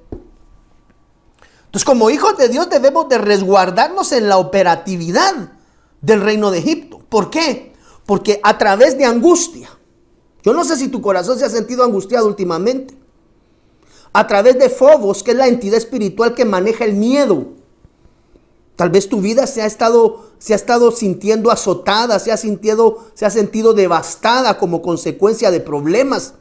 Entonces, como hijos de Dios debemos de resguardarnos en la operatividad del reino de Egipto. ¿Por qué? Porque a través de angustia, yo no sé si tu corazón se ha sentido angustiado últimamente, a través de Fobos, que es la entidad espiritual que maneja el miedo. Tal vez tu vida se ha estado sintiendo azotada, se ha sentido devastada como consecuencia de problemas.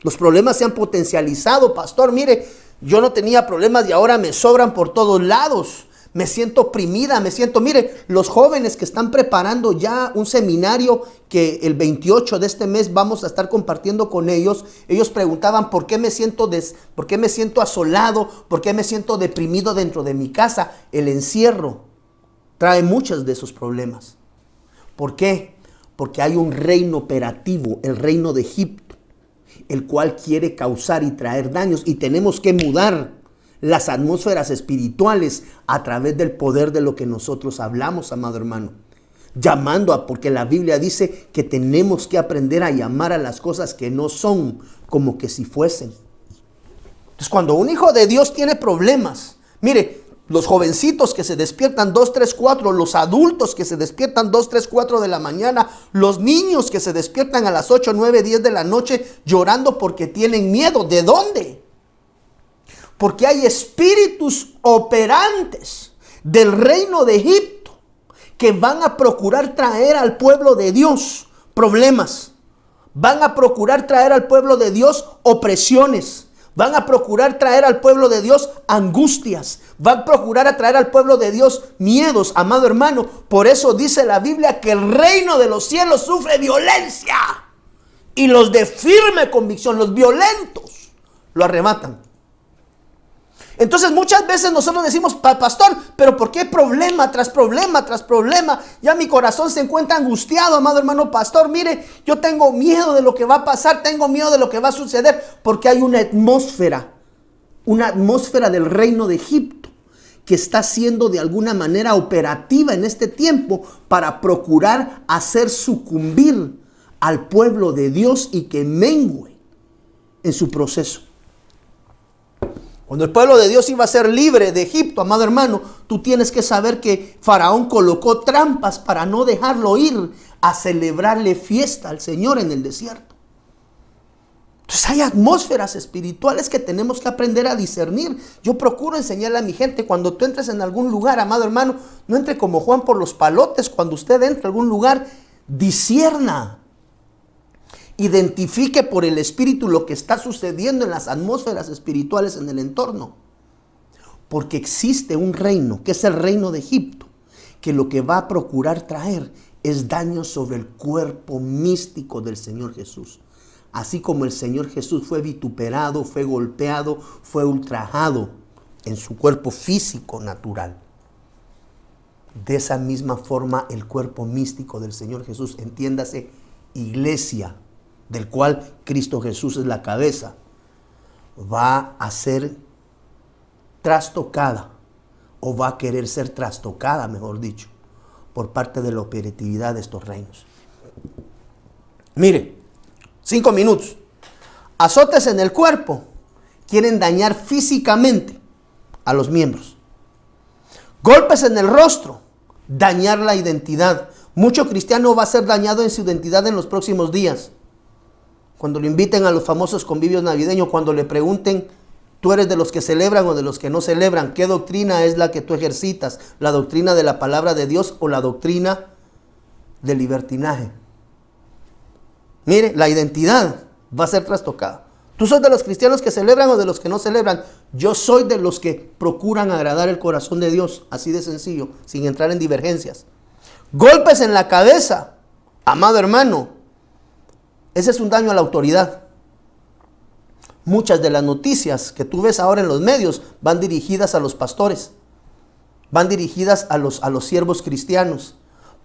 Los problemas se han potencializado, pastor. Mire, yo no tenía problemas y ahora me sobran por todos lados. Me siento oprimida, mire, los jóvenes que están preparando ya un seminario que el 28 de este mes vamos a estar compartiendo con ellos. Ellos preguntaban por qué me siento asolado, por qué me siento deprimido dentro de mi casa. El encierro trae muchos de esos problemas. ¿Por qué? Porque hay un reino operativo, el reino de Egipto, el cual quiere causar y traer daños, y tenemos que mudar las atmósferas espirituales a través del poder de lo que nosotros hablamos, amado hermano. Porque la Biblia dice que tenemos que aprender a llamar a las cosas que no son como que si fuesen. Entonces, cuando un hijo de Dios tiene problemas, mire, los jovencitos que se despiertan 2, 3, 4, los adultos que se despiertan 2, 3, 4 de la mañana, los niños que se despiertan a las 8, 9, 10 de la noche llorando porque tienen miedo. ¿De dónde? Porque hay espíritus operantes del reino de Egipto que van a procurar traer al pueblo de Dios problemas. Van a procurar traer al pueblo de Dios opresiones. Van a procurar traer al pueblo de Dios angustias. Van a procurar traer al pueblo de Dios miedos, amado hermano. Por eso dice la Biblia que el reino de los cielos sufre violencia. Y los de firme convicción, los violentos, lo arrebatan. Entonces muchas veces nosotros decimos, pastor, pero ¿por qué problema tras problema tras problema? Ya mi corazón se encuentra angustiado, amado hermano pastor. Mire, yo tengo miedo de lo que va a pasar, tengo miedo de lo que va a suceder, porque hay una atmósfera del reino de Egipto que está siendo de alguna manera operativa en este tiempo para procurar hacer sucumbir al pueblo de Dios y que mengue en su proceso. Cuando el pueblo de Dios iba a ser libre de Egipto, amado hermano, tú tienes que saber que Faraón colocó trampas para no dejarlo ir a celebrarle fiesta al Señor en el desierto. Entonces hay atmósferas espirituales que tenemos que aprender a discernir. Yo procuro enseñarle a mi gente, cuando tú entres en algún lugar, amado hermano, no entre como Juan por los palotes. Cuando usted entre a algún lugar, discierna. Identifique por el Espíritu lo que está sucediendo en las atmósferas espirituales en el entorno. Porque existe un reino, que es el reino de Egipto, que lo que va a procurar traer es daño sobre el cuerpo místico del Señor Jesús. Así como el Señor Jesús fue vituperado, fue golpeado, fue ultrajado en su cuerpo físico natural. De esa misma forma el cuerpo místico del Señor Jesús, entiéndase, iglesia, del cual Cristo Jesús es la cabeza, va a ser trastocada, o va a querer ser trastocada, mejor dicho, por parte de la operatividad de estos reinos. Mire, 5 minutos. Azotes en el cuerpo quieren dañar físicamente a los miembros. Golpes en el rostro, dañar la identidad. Mucho cristiano va a ser dañado en su identidad en los próximos días. Cuando lo inviten a los famosos convivios navideños, cuando le pregunten, ¿tú eres de los que celebran o de los que no celebran? ¿Qué doctrina es la que tú ejercitas? ¿La doctrina de la palabra de Dios o la doctrina del libertinaje? Mire, la identidad va a ser trastocada. ¿Tú sos de los cristianos que celebran o de los que no celebran? Yo soy de los que procuran agradar el corazón de Dios, así de sencillo, sin entrar en divergencias. Golpes en la cabeza, amado hermano. Ese es un daño a la autoridad. Muchas de las noticias que tú ves ahora en los medios van dirigidas a los pastores. Van dirigidas a los siervos cristianos.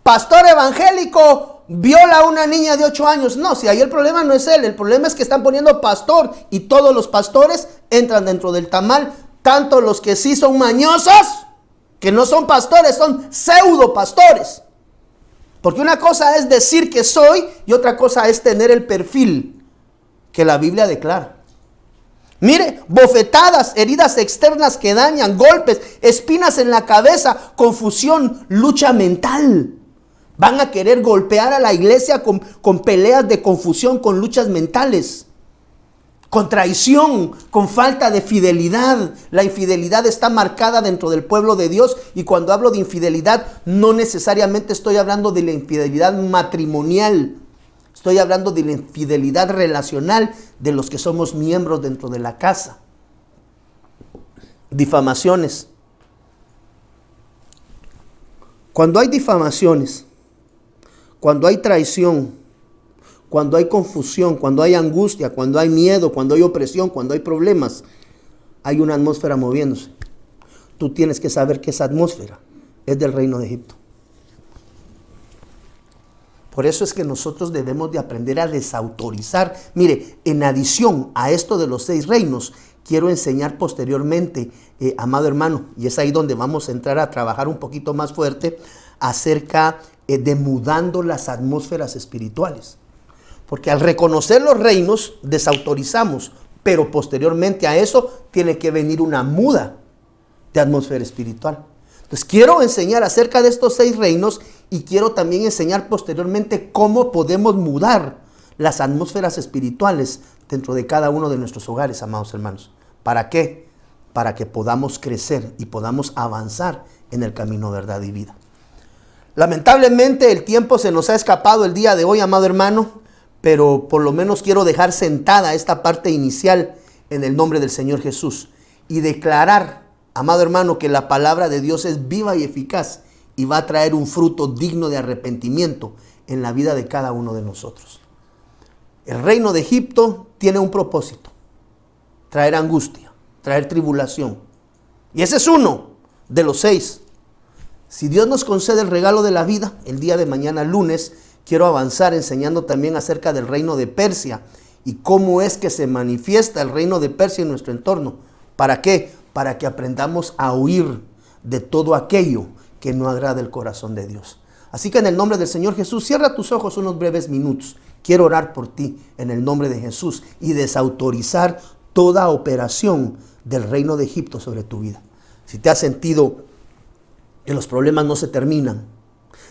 Pastor evangélico viola a una niña de 8 años. No, si ahí el problema no es él. El problema es que están poniendo pastor y todos los pastores entran dentro del tamal. Tanto los que sí son mañosos, que no son pastores, son pseudo pastores. Porque una cosa es decir que soy y otra cosa es tener el perfil que la Biblia declara. Mire, bofetadas, heridas externas que dañan, golpes, espinas en la cabeza, confusión, lucha mental. Van a querer golpear a la iglesia con peleas de confusión, con luchas mentales. Con traición, con falta de fidelidad. La infidelidad está marcada dentro del pueblo de Dios. Y cuando hablo de infidelidad, no necesariamente estoy hablando de la infidelidad matrimonial. Estoy hablando de la infidelidad relacional de los que somos miembros dentro de la casa. Difamaciones. Cuando hay difamaciones, cuando hay traición, cuando hay confusión, cuando hay angustia, cuando hay miedo, cuando hay opresión, cuando hay problemas, hay una atmósfera moviéndose. Tú tienes que saber que esa atmósfera es del reino de Egipto. Por eso es que nosotros debemos de aprender a desautorizar. Mire, en adición a esto de los 6 reinos, quiero enseñar posteriormente, amado hermano, y es ahí donde vamos a entrar a trabajar un poquito más fuerte, acerca de mudando las atmósferas espirituales. Porque al reconocer los reinos, desautorizamos, pero posteriormente a eso tiene que venir una muda de atmósfera espiritual. Entonces quiero enseñar acerca de estos 6 reinos y quiero también enseñar posteriormente cómo podemos mudar las atmósferas espirituales dentro de cada uno de nuestros hogares, amados hermanos. ¿Para qué? Para que podamos crecer y podamos avanzar en el camino de verdad y vida. Lamentablemente el tiempo se nos ha escapado el día de hoy, amado hermano, pero por lo menos quiero dejar sentada esta parte inicial en el nombre del Señor Jesús y declarar, amado hermano, que la palabra de Dios es viva y eficaz y va a traer un fruto digno de arrepentimiento en la vida de cada uno de nosotros. El reino de Egipto tiene un propósito: traer angustia, traer tribulación. Y ese es uno de los 6. Si Dios nos concede el regalo de la vida, el día de mañana, lunes, quiero avanzar enseñando también acerca del reino de Persia y cómo es que se manifiesta el reino de Persia en nuestro entorno. ¿Para qué? Para que aprendamos a huir de todo aquello que no agrada el corazón de Dios. Así que en el nombre del Señor Jesús, cierra tus ojos unos breves minutos. Quiero orar por ti en el nombre de Jesús y desautorizar toda operación del reino de Egipto sobre tu vida. Si te has sentido que los problemas no se terminan,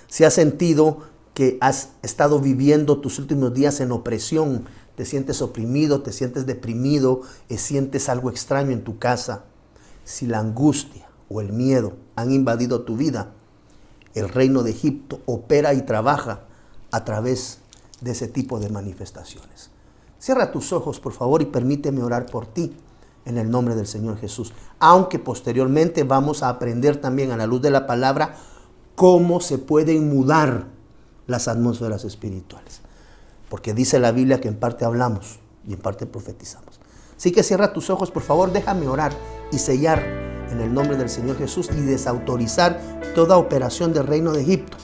si has sentido que has estado viviendo tus últimos días en opresión, te sientes oprimido, te sientes deprimido, sientes algo extraño en tu casa, si la angustia o el miedo han invadido tu vida, el reino de Egipto opera y trabaja a través de ese tipo de manifestaciones. Cierra tus ojos, por favor, y permíteme orar por ti en el nombre del Señor Jesús. Aunque posteriormente vamos a aprender también a la luz de la palabra cómo se pueden mudar las atmósferas espirituales. Porque dice la Biblia que en parte hablamos y en parte profetizamos. Así que cierra tus ojos, por favor, déjame orar y sellar en el nombre del Señor Jesús y desautorizar toda operación del reino de Egipto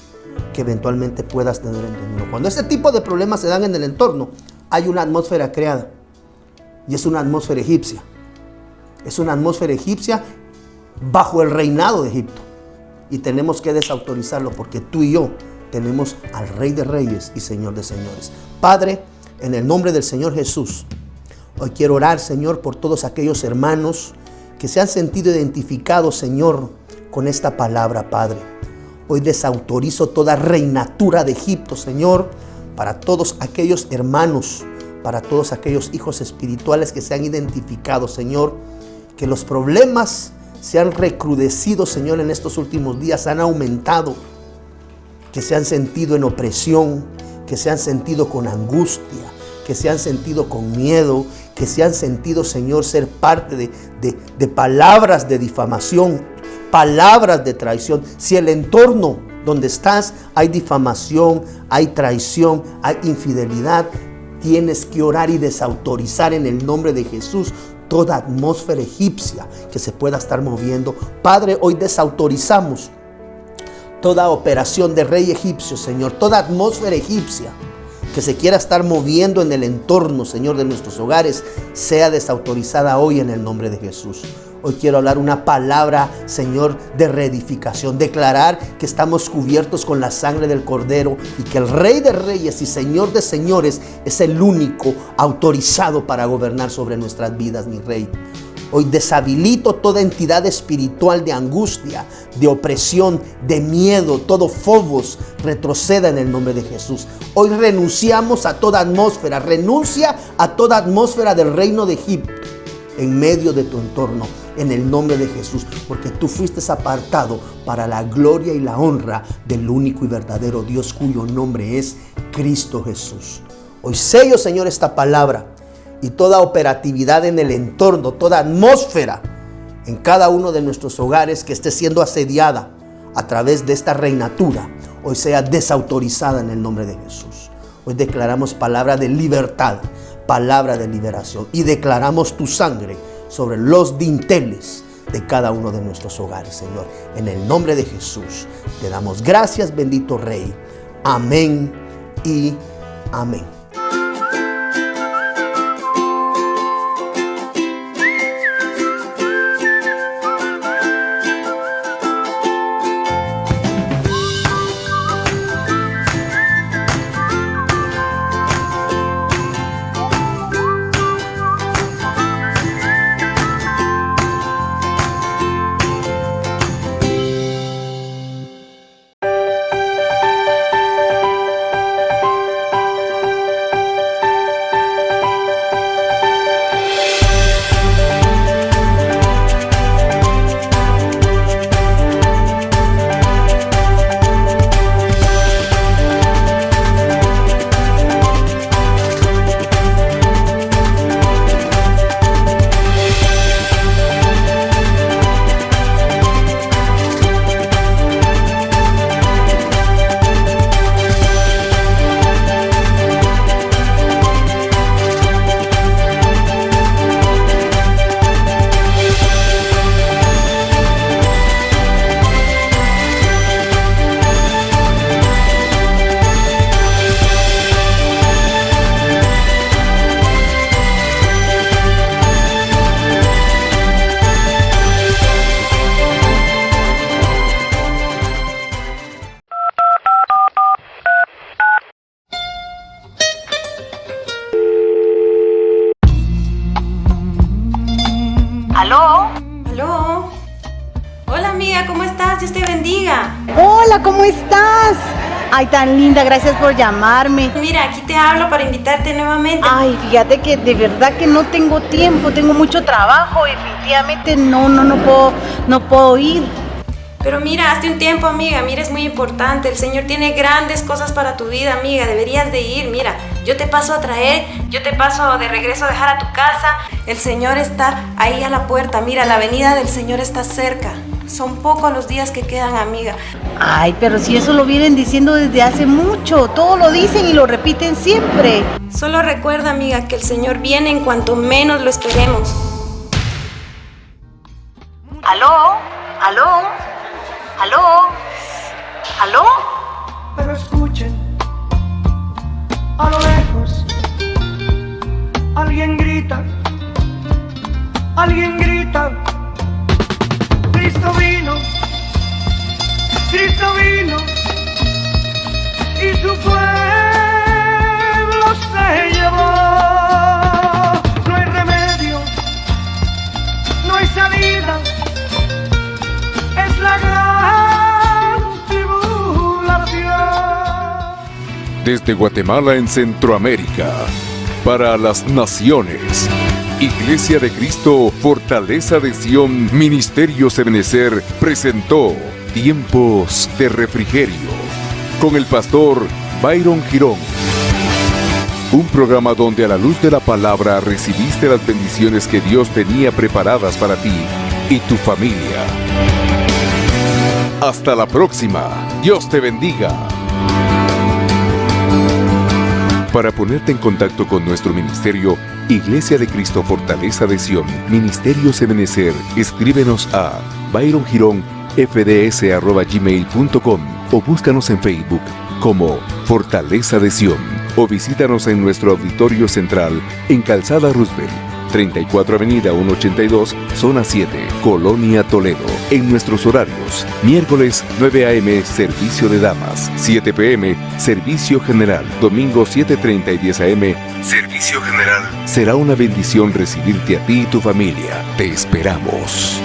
que eventualmente puedas tener en tu mundo. Cuando ese tipo de problemas se dan en el entorno, hay una atmósfera creada y es una atmósfera egipcia. Es una atmósfera egipcia bajo el reinado de Egipto y tenemos que desautorizarlo porque tú y yo tenemos al Rey de Reyes y Señor de Señores. Padre, en el nombre del Señor Jesús, hoy quiero orar, Señor, por todos aquellos hermanos que se han sentido identificados, Señor, con esta palabra, Padre. Hoy desautorizo toda reinatura de Egipto, Señor, para todos aquellos hermanos, para todos aquellos hijos espirituales que se han identificado, Señor, que los problemas se han recrudecido, Señor, en estos últimos días, han aumentado, que se han sentido en opresión, que se han sentido con angustia, que se han sentido con miedo, que se han sentido, Señor, ser parte de palabras de difamación, palabras de traición. Si el entorno donde estás hay difamación, hay traición, hay infidelidad, tienes que orar y desautorizar en el nombre de Jesús toda atmósfera egipcia que se pueda estar moviendo. Padre, hoy desautorizamos toda operación de rey egipcio, Señor, toda atmósfera egipcia que se quiera estar moviendo en el entorno, Señor, de nuestros hogares, sea desautorizada hoy en el nombre de Jesús. Hoy quiero hablar una palabra, Señor, de reedificación, declarar que estamos cubiertos con la sangre del Cordero y que el Rey de Reyes y Señor de Señores es el único autorizado para gobernar sobre nuestras vidas, mi Rey. Hoy deshabilito toda entidad espiritual de angustia, de opresión, de miedo, todo phobos, retroceda en el nombre de Jesús. Hoy renunciamos a toda atmósfera, renuncia a toda atmósfera del reino de Egipto en medio de tu entorno, en el nombre de Jesús, porque tú fuiste apartado para la gloria y la honra del único y verdadero Dios, cuyo nombre es Cristo Jesús. Hoy sello, Señor, esta palabra y toda operatividad en el entorno, toda atmósfera en cada uno de nuestros hogares que esté siendo asediada a través de esta reinatura, hoy sea desautorizada en el nombre de Jesús. Hoy declaramos palabra de libertad, palabra de liberación y declaramos tu sangre sobre los dinteles de cada uno de nuestros hogares, Señor. En el nombre de Jesús te damos gracias, bendito Rey. Amén y amén. ¿Aló? ¿Aló? Hola amiga, ¿cómo estás? Dios te bendiga. Hola, ¿cómo estás? Ay, tan linda, gracias por llamarme. Mira, aquí te hablo para invitarte nuevamente. Ay, fíjate que de verdad que no tengo tiempo, tengo mucho trabajo, definitivamente no puedo ir. Pero mira, hazte un tiempo, amiga, mira, es muy importante. El Señor tiene grandes cosas para tu vida, amiga, deberías de ir. Mira, yo te paso a traer, yo te paso de regreso a dejar a tu casa. El Señor está ahí a la puerta, mira, la venida del Señor está cerca. Son pocos los días que quedan, amiga. Ay, pero si eso lo vienen diciendo desde hace mucho, todo lo dicen y lo repiten siempre. Solo recuerda, amiga, que el Señor viene en cuanto menos lo esperemos. ¿Aló? ¿Aló? ¿Aló? ¿Aló? Pero escuchen, a lo lejos, alguien grita, Cristo vino, y su pueblo se llevó. No hay remedio, no hay salida, es la gran tribulación. Desde Guatemala en Centroamérica, para las naciones, Iglesia de Cristo, Fortaleza de Sion, Ministerios Ebenecer, presentó Tiempos de Refrigerio, con el pastor Byron Girón. Un programa donde a la luz de la palabra recibiste las bendiciones que Dios tenía preparadas para ti y tu familia. Hasta la próxima. Dios te bendiga. Para ponerte en contacto con nuestro ministerio, Iglesia de Cristo Fortaleza de Sion, Ministerios Ebenecer, escríbenos a byrongironfds@gmail.com o búscanos en Facebook como Fortaleza de Sion o visítanos en nuestro auditorio central en Calzada Roosevelt, 34 Avenida 182, Zona 7, Colonia Toledo. En nuestros horarios: miércoles 9 a.m. servicio de damas, 7 p.m. servicio general, domingo 7:30 y 10 a.m. servicio general. Será una bendición recibirte a ti y tu familia. Te esperamos.